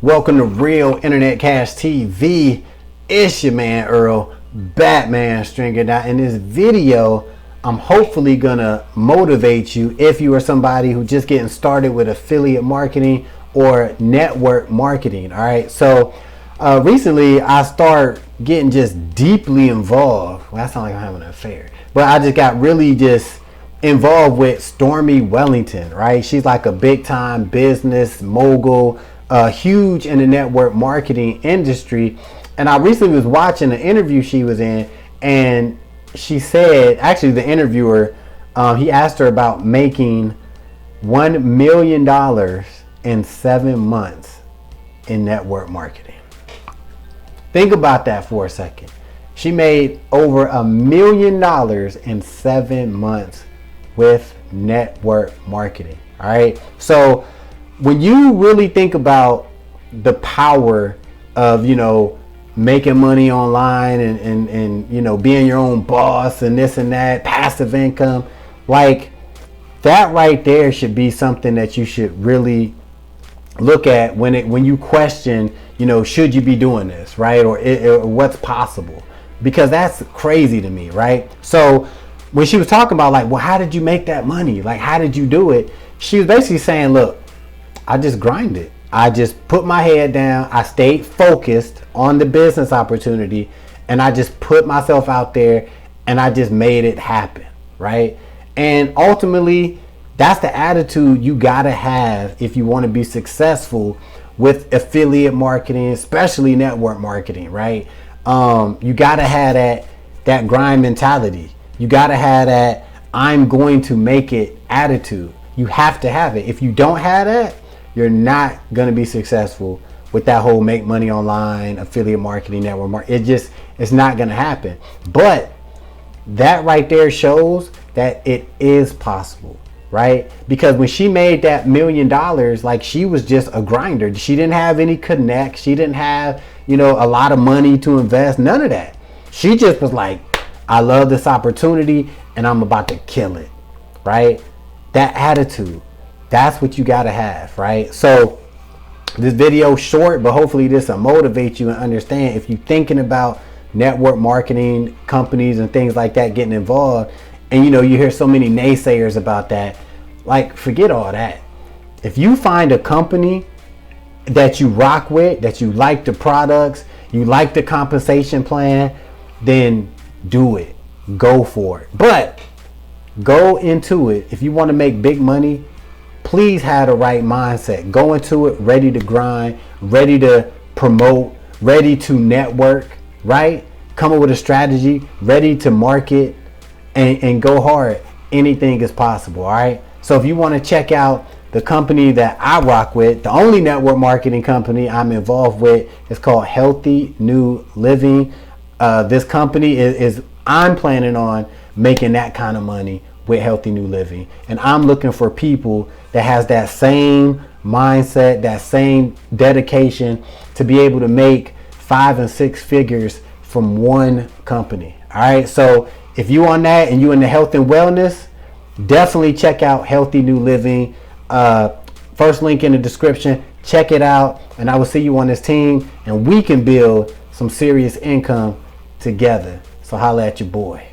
Welcome to Real Internet Cash TV. It's your man Earl, Batman Stringer. Now in this video, I'm hopefully gonna motivate you if you are somebody who just getting started with affiliate marketing or network marketing. All right, so recently I started getting just deeply involved. Well, that sounds like I'm having an affair, but I just got really just involved with Stormy Wellington, right? She's like a big time business mogul, huge in the network marketing industry. And I recently was watching an interview she was in, and she said, actually the interviewer, he asked her about making $1 million in 7 months in network marketing. Think about that for a second. She made over $1 million in 7 months with network marketing. All right, so when you really think about the power of making money online and being your own boss and this and that, passive income, like that right there should be something that you should really look at when you question, should you be doing this, right? Or what's possible, because that's crazy to me, right? So when she was talking about like, well, how did you make that money? Like, how did you do it? She was basically saying, look, I just grinded. I just put my head down. I stayed focused on the business opportunity, and I just put myself out there and I just made it happen, right? And ultimately, that's the attitude you gotta have if you want to be successful with affiliate marketing, especially network marketing, right? You gotta have that grind mentality. You gotta have that I'm going to make it attitude. You have to have it. If you don't have that, you're not gonna be successful with that whole make money online, affiliate marketing, network marketing. It's not gonna happen. But that right there shows that it is possible, right? Because when she made that $1 million, like, she was just a grinder. She didn't have any connect. She didn't have, a lot of money to invest. None of that. She just was like, I love this opportunity and I'm about to kill it, right? That attitude, that's what you got to have, right? So this video is short, but hopefully this will motivate you and understand if you're thinking about network marketing companies and things like that getting involved, and you hear so many naysayers about that, like, forget all that. If you find a company that you rock with, that you like the products, you like the compensation plan, then do it. Go for it. But go into it. If you want to make big money, please have the right mindset. Go into it ready to grind, ready to promote, ready to network, right? Come up with a strategy, ready to market, and go hard. Anything is possible, all right? So if you want to check out the company that I rock with, the only network marketing company I'm involved with is called HealthyNULiving. This company I'm planning on making that kind of money with HealthyNULiving, and I'm looking for people that has that same mindset, that same dedication to be able to make 5 and 6 figures from one company. All right, so if you on that and you in the health and wellness, definitely check out HealthyNULiving. First link in the description. Check it out, and I will see you on this team, and we can build some serious income together. So holla at your boy.